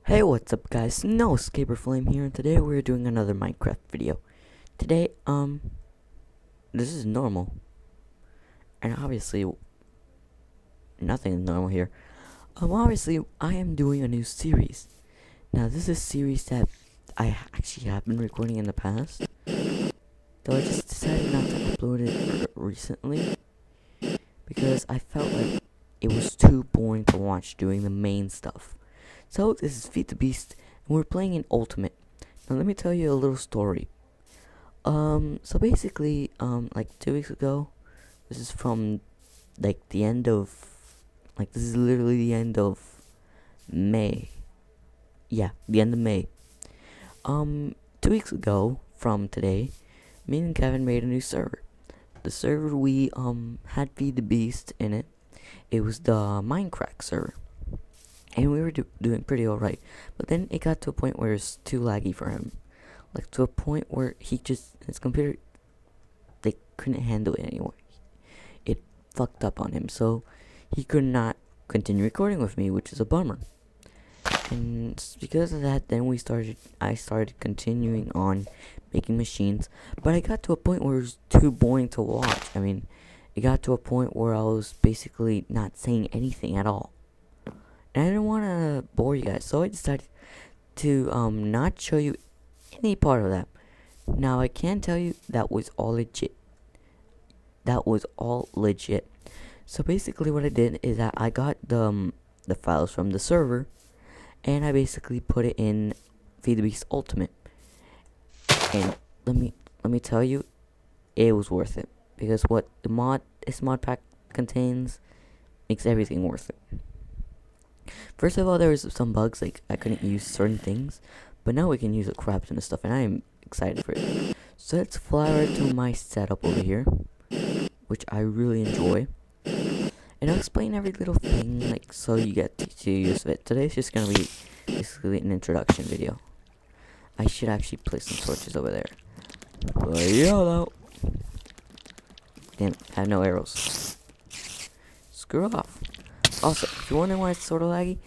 Hey, what's up guys? Snowscaperflame here, and today we're doing another Minecraft video. Today, this is normal. And obviously, nothing is normal here. Obviously, I am doing a new series. Now, this is a series that I actually have been recording in the past. Though I just decided not to upload it recently. Because I felt like it was too boring to watch doing the main stuff. So, this is Feed the Beast, and we're playing in Ultimate. Now, let me tell you a little story. So basically, like 2 weeks ago, this is from, like, the end of, this is literally the end of May. Yeah, the end of May. 2 weeks ago from today, me and Kevin made a new server. The server we, had Feed the Beast in it. It was the Minecraft server. And we were doing pretty alright. But then it got to a point where it's too laggy for him. Like, to a point where his computer, they couldn't handle it anymore. It fucked up on him. So, he could not continue recording with me, which is a bummer. And because of that, then I started continuing on making machines. But I got to a point where it was too boring to watch. I mean, it got to a point where I was basically not saying anything at all. And I didn't want to bore you guys, so I decided to not show you any part of that. Now, I can tell you that was all legit. That was all legit. So basically what I did is that I got the files from the server, and I basically put it in Feed the Beast Ultimate. And let me tell you, it was worth it, because what this mod pack contains makes everything worth it. First of all, there was some bugs, like I couldn't use certain things, but now we can use a crap ton of stuff, and I am excited for it. So let's fly right to my setup over here, which I really enjoy. And I'll explain every little thing, like, so you get to use it. Today's just gonna be basically an introduction video. I should actually place some torches over there. But YOLO! Damn, I have no arrows. Screw off. Also, if you're wondering why it's sort of laggy,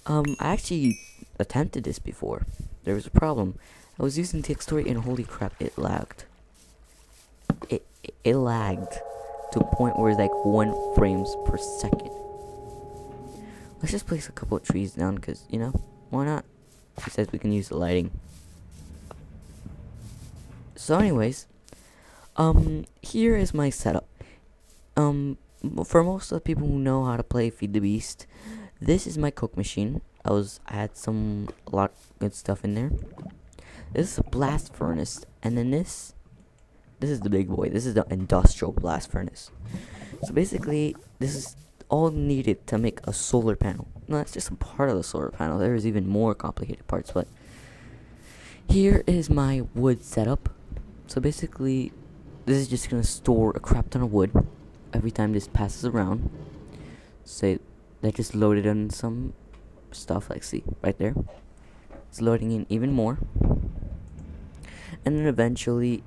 I actually attempted this before. There was a problem. I was using Textory and holy crap, it lagged. It lagged to a point where it's like 1 frames per second. Let's just place a couple of trees down, because, you know, why not? Besides, we can use the lighting. So anyways, here is my setup. For most of the people who know how to play Feed the Beast, this is my cook machine. I had a lot of good stuff in there. This is a blast furnace, and then this is the big boy. This is the industrial blast furnace. So basically, this is all needed to make a solar panel. No, that's just a part of the solar panel. There's even more complicated parts, but here is my wood setup. So basically, this is just gonna store a crap ton of wood every time this passes around. Say they just loaded in some stuff, like, see right there, it's loading in even more, and then eventually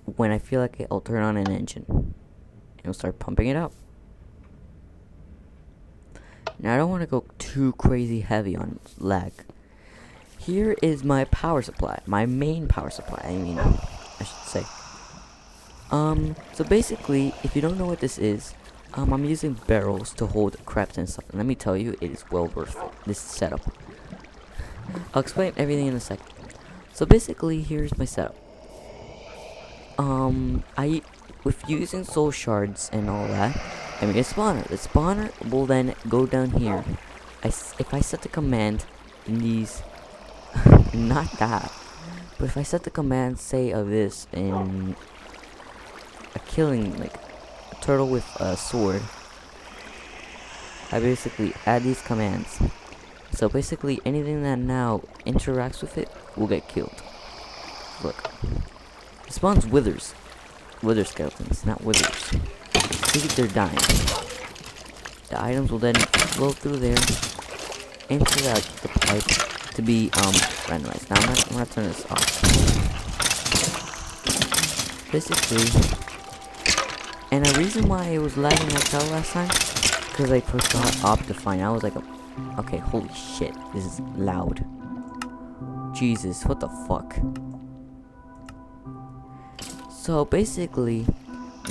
when I feel like it, I'll turn on an engine and it'll start pumping it out. Now I don't want to go too crazy heavy on lag. Here is my power supply, my main power supply, I should say. So basically, if you don't know what this is, I'm using barrels to hold crap and stuff. And let me tell you, it is well worth it, this setup. I'll explain everything in a second. So basically, here's my setup. With using soul shards and all that, I made a spawner. The spawner will then go down here. If I set the command in these, not that, but if I set the command, say, of this in killing, like, a turtle with a sword, I basically add these commands. So basically, anything that now interacts with it will get killed. Look, it spawns wither skeletons, not withers. See if they're dying. The items will then flow through there into the pipe to be randomized. Now I'm gonna turn this off. Basically. And the reason why it was lagging like that last time, because I forgot Optifine. I was like Okay, holy shit, this is loud. Jesus, what the fuck? So basically,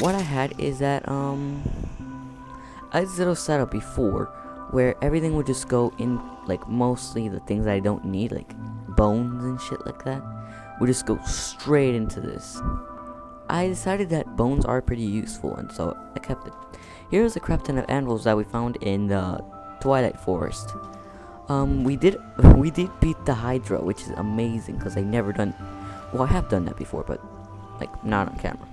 what I had is that I had this little setup before where everything would just go in, like mostly the things I don't need, like bones and shit like that, would just go straight into this. I decided that bones are pretty useful, and so I kept it. Here's a crap ton of anvils that we found in the Twilight Forest. We did beat the Hydra, which is amazing because I never done. Well, I have done that before, but like not on camera.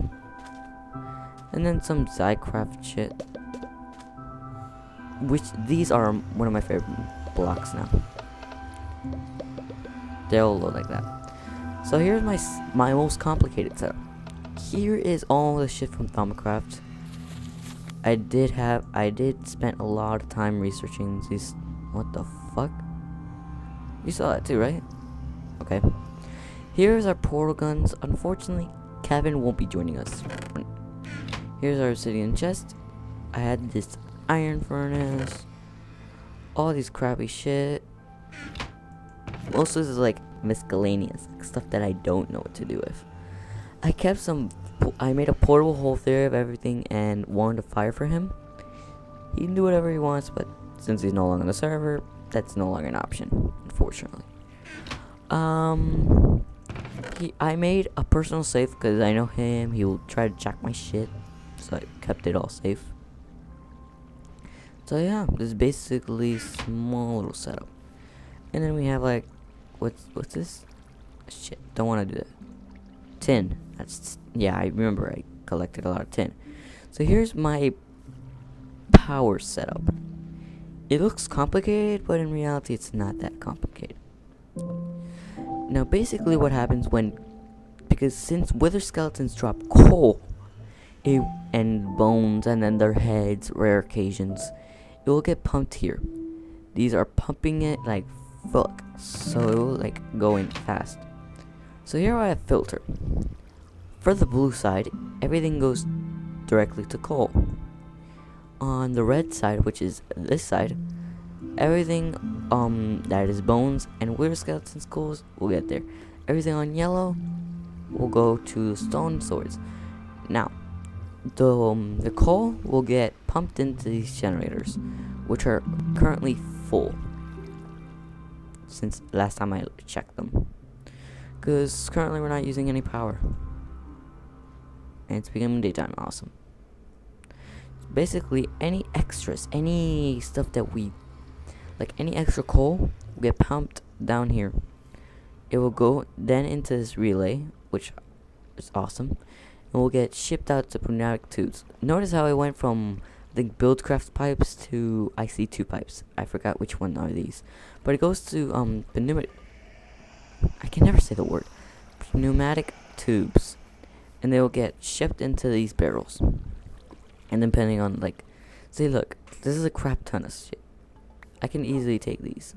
And then some Zycraft shit, which these are one of my favorite blocks now. They'll all look like that. So here's my most complicated setup. Here is all the shit from Thermocraft. I did spend a lot of time researching these. What the fuck? You saw that too, right? Okay. Here's our portal guns. Unfortunately, Kevin won't be joining us. Here's our obsidian chest. I had this iron furnace. All these crappy shit. Most of this is like miscellaneous, like stuff that I don't know what to do with. I kept some. I made a portable hole theory of everything and wanted to fire for him. He can do whatever he wants, but since he's no longer on the server, that's no longer an option, unfortunately. I made a personal safe because I know him. He will try to jack my shit, so I kept it all safe. So yeah, this is basically small little setup. And then we have like, what's this? Shit, don't want to do that. Tin. Yeah, I remember I collected a lot of tin. So here's my power setup. It looks complicated, but in reality it's not that complicated. Now basically what happens because since wither skeletons drop coal and bones and then their heads, rare occasions, it will get pumped here. These are pumping it like fuck, so it will like go in fast. So here I have filter. For the blue side, everything goes directly to coal. On the red side, which is this side, everything that is bones and wither skeleton skulls will get there. Everything on yellow will go to stone swords. Now, the coal will get pumped into these generators, which are currently full since last time I checked them. Because currently we're not using any power. And it's becoming daytime. Awesome. Basically, any extras, any stuff that like any extra coal will get pumped down here. It will go then into this relay, which is awesome. And will get shipped out to pneumatic tubes. Notice how I went from, I think, Buildcraft pipes to IC2 pipes. I forgot which one are these. But it goes to pneumatic. I can never say the word. Pneumatic tubes. And they will get shipped into these barrels. And depending on, like, say, look, this is a crap ton of shit. I can easily take these.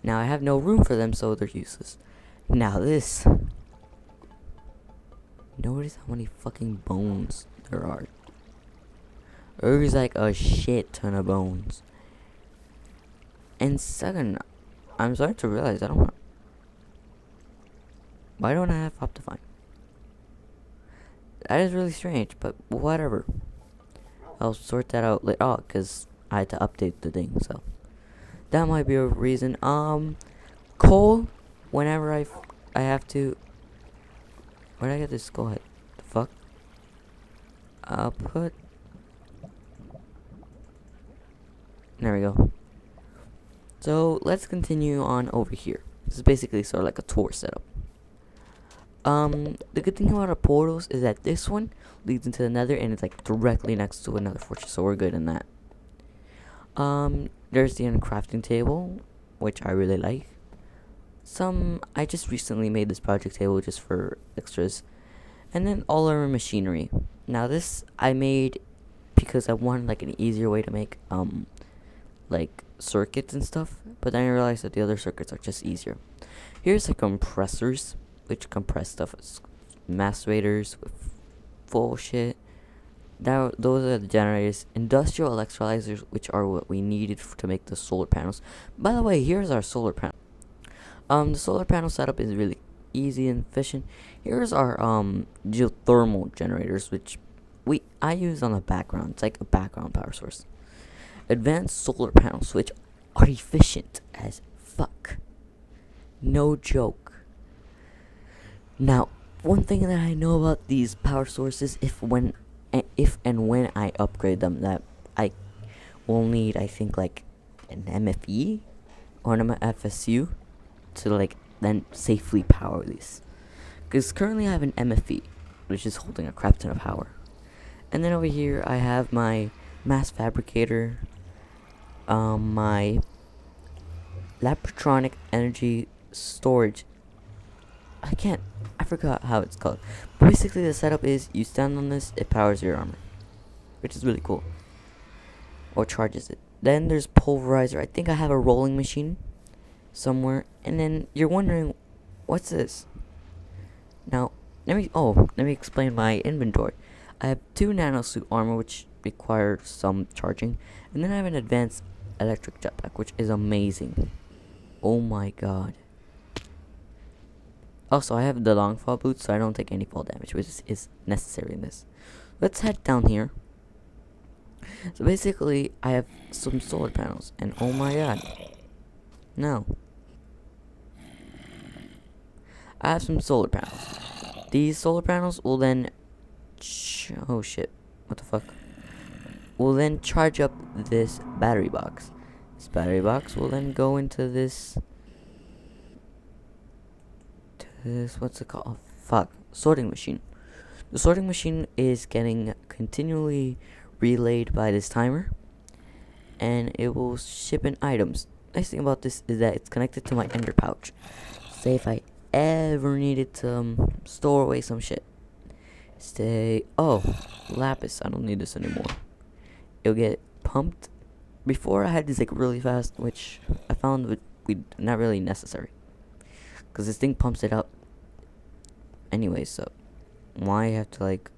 Now, I have no room for them, so they're useless. Now, this. Notice how many fucking bones there are. There's, like, a shit ton of bones. And second, I'm starting to realize why don't I have Optifine? That is really strange, but whatever. I'll sort that out later on, because I had to update the thing, so. That might be a reason. Coal, whenever I have to. Where'd I get this skull head? The fuck? I'll put. There we go. So, let's continue on over here. This is basically sort of like a tour setup. The good thing about our portals is that this one leads into the nether and it's like directly next to another fortress, so we're good in that. There's the crafting table, which I really like. I just recently made this project table just for extras. And then all our machinery. Now this I made because I wanted like an easier way to make like circuits and stuff, but then I realized that the other circuits are just easier. Here's the compressors, which compress stuff. Macerators with full shit. those are the generators. Industrial electrolyzers, which are what we needed to make the solar panels. By the way, here's our solar panel. The solar panel setup is really easy and efficient. Here's our geothermal generators, which I use on the background. It's like a background power source. Advanced solar panels, which are efficient as fuck. No joke. Now, one thing that I know about these power sources, if and when I upgrade them, that I will need, I think, like an MFE or an FSU to like then safely power these. Because currently I have an MFE, which is holding a crap ton of power. And then over here I have my mass fabricator, my Lapatronic energy storage. I forgot how it's called. But basically the setup is you stand on this, it powers your armor, which is really cool. Or charges it. Then there's pulverizer. I think I have a rolling machine somewhere. And then you're wondering, what's this? Now, let me explain my inventory. I have 2 nanosuit armor, which require some charging. And then I have an advanced electric jetpack, which is amazing. Oh my god. Also, I have the long fall boots, so I don't take any fall damage, which is necessary in this. Let's head down here. So basically, I have some solar panels, and oh my god. No. I have some solar panels. These solar panels will then... oh shit. What the fuck? Will then charge up this battery box. This battery box will then go into this... what's it called? Sorting machine. The sorting machine is getting continually relayed by this timer, and it will ship in items. Nice thing about this is that it's connected to my ender pouch. Say if I ever needed to store away some shit. Lapis. I don't need this anymore. It'll get pumped. Before I had this like really fast, which I found would be not really necessary. Because this thing pumps it up anyway, so why have to like...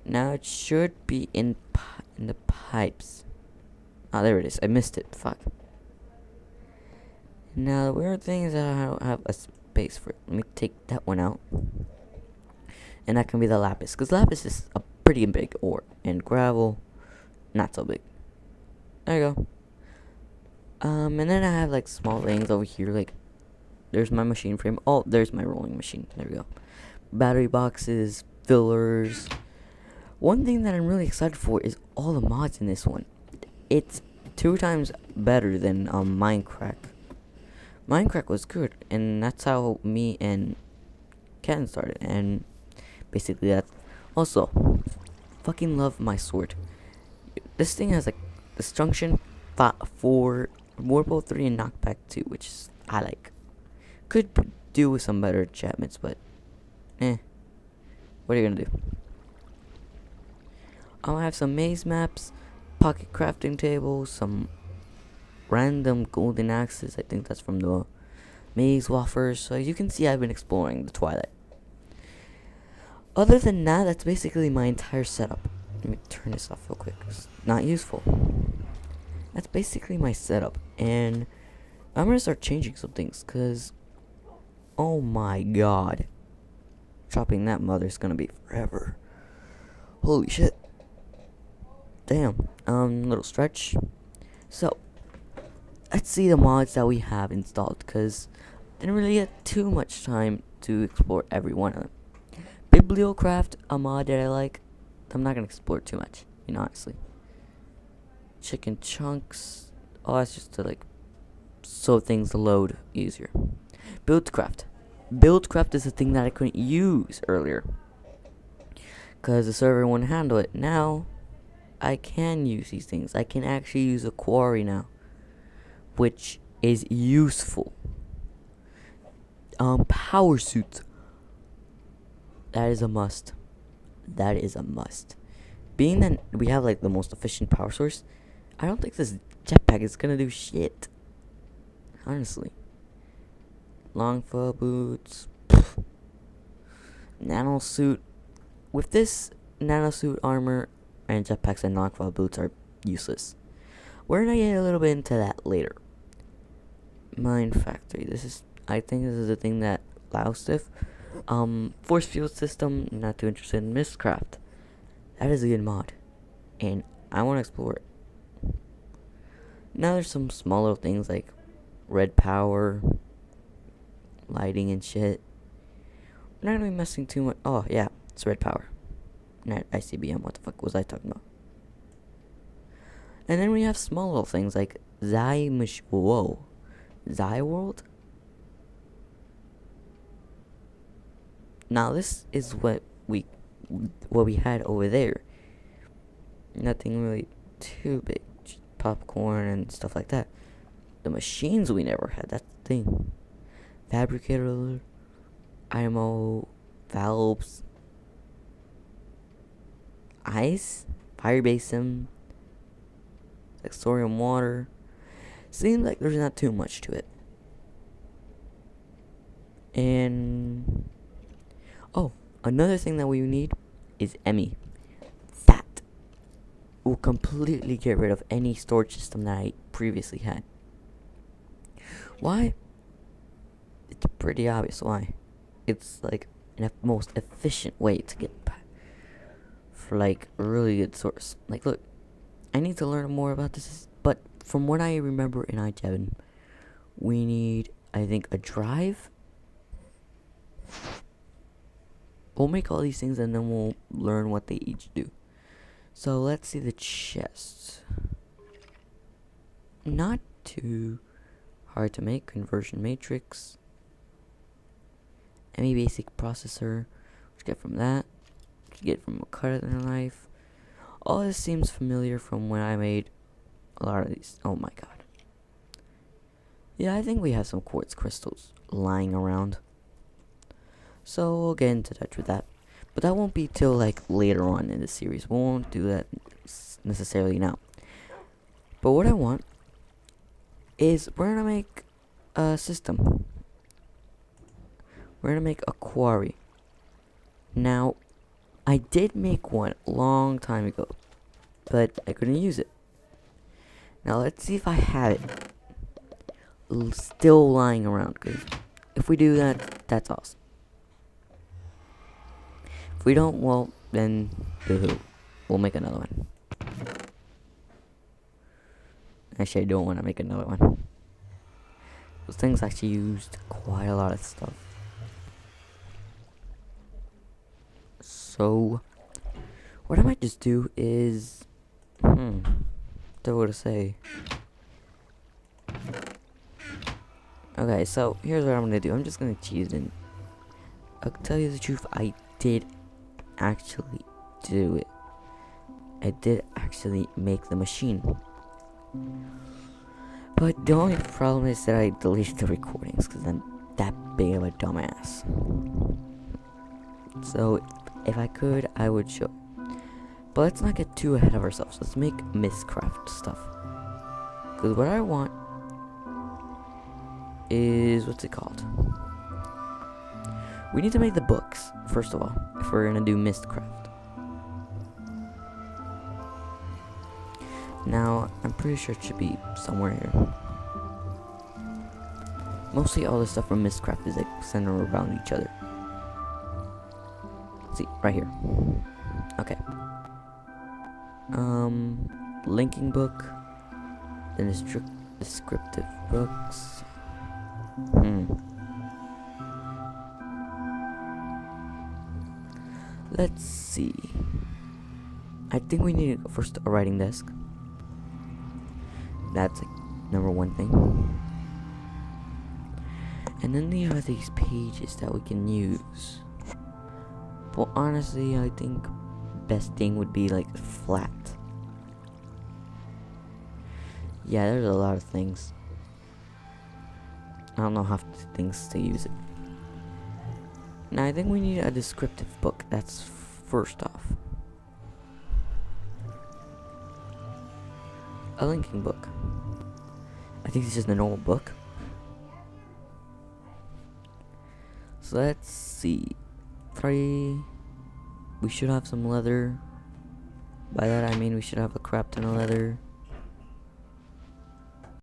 Now it should be in the pipes. Ah, there it is. I missed it. Fuck. Now the weird thing is that I don't have a space for it. Let me take that one out. And that can be the lapis. Because lapis is a pretty big ore. And gravel, not so big. There you go. And then I have like small things over here, like there's my machine frame. Oh, there's my rolling machine. There we go. Battery boxes, fillers. One thing that I'm really excited for is all the mods in this one. It's 2 times better than Minecraft. Minecraft was good, and that's how me and Ken started. And basically that. Also, fucking love my sword. This thing has like destruction 4. Warpo 3 and knockback 2, which is, I like. Could do with some better enchantments, but what are you gonna do? I have some maze maps, pocket crafting tables, some random golden axes. I think that's from the maze waffers. So you can see I've been exploring the Twilight. Other than that, that's basically my entire setup. Let me turn this off real quick. It's not useful. That's basically my setup, and I'm gonna start changing some things, cause oh my god, chopping that mother's gonna be forever. Holy shit. Damn. Little stretch. So let's see the mods that we have installed, cause didn't really get too much time to explore every one of them. Bibliocraft, a mod that I like. I'm not gonna explore too much, honestly. Chicken chunks. Oh, that's just to like so things load easier. Buildcraft. Buildcraft is a thing that I couldn't use earlier because the server wouldn't handle it. Now I can use these things. I can actually use a quarry now, which is useful. Power suits. That is a must. That is a must. Being that we have like the most efficient power source, I don't think this jetpack is gonna do shit. Honestly. Long fur boots. Pff. nanosuit. With this, nanosuit armor and jetpacks and knockfall boots are useless. We're gonna get a little bit into that later. Mine factory. I think this is the thing that allows stiff. Force field system. Not too interested in Mistcraft. That is a good mod, and I want to explore it. Now there's some small little things like red power, lighting and shit. We're not gonna be messing too much. Oh yeah, it's red power. Not ICBM. What the fuck was I talking about? And then we have small little things like Zai World. Now this is what we had over there. Nothing really too big. Just popcorn and stuff like that. The machines we never had. That's the thing. Fabricator, IMO, valves, ice, fire basin, Exorium water. Seems like there's not too much to it. And oh, another thing that we need is Emmy. That will completely get rid of any storage system that I previously had. Why? It's pretty obvious why. It's like the most efficient way to get for like a really good source. Like, look, I need to learn more about this, but from what I remember in i7, we need, I think, a drive. We'll make all these things and then we'll learn what they each do. So let's see the chest. Not too hard to make. Conversion matrix. Any basic processor. What you get from that. What you get from a cutter knife. All this seems familiar from when I made a lot of these. Oh my god. Yeah, I think we have some quartz crystals lying around. So we'll get into touch with that. But that won't be till like later on in the series. We won't do that necessarily now. But what I want is we're gonna make a system. We're gonna make a quarry. Now, I did make one a long time ago, but I couldn't use it. Now let's see if I have it still lying around, because if we do that, that's awesome. If we don't, well, then boo-hoo. We'll make another one. Actually, I don't want to make another one. Those things actually used quite a lot of stuff. So, what I might just do is, don't know what to say. Okay, so here's what I'm gonna do. I'm just gonna cheese in. I'll tell you the truth, I did actually do it. I did actually make the machine. But the only problem is that I deleted the recordings because I'm that big of a dumbass. So if I could, I would show. But let's not get too ahead of ourselves. Let's make Mistcraft stuff. Because what I want is, what's it called? We need to make the books, first of all, if we're gonna do Mistcraft. Now, I'm pretty sure it should be somewhere here. Mostly all the stuff from Mistcraft is like centered around each other. Let's see, right here. Okay. Linking book. Then descriptive books. Let's see. I think we need first a writing desk. That's like number one thing. And then we have these pages that we can use. But honestly, I think best thing would be like flat. Yeah, there's a lot of things. I don't know half the things to use it. Now I think we need a descriptive book. That's first off. A linking book. I think this is the normal book. So let's see. 3. We should have some leather. By that I mean we should have a crap ton of leather.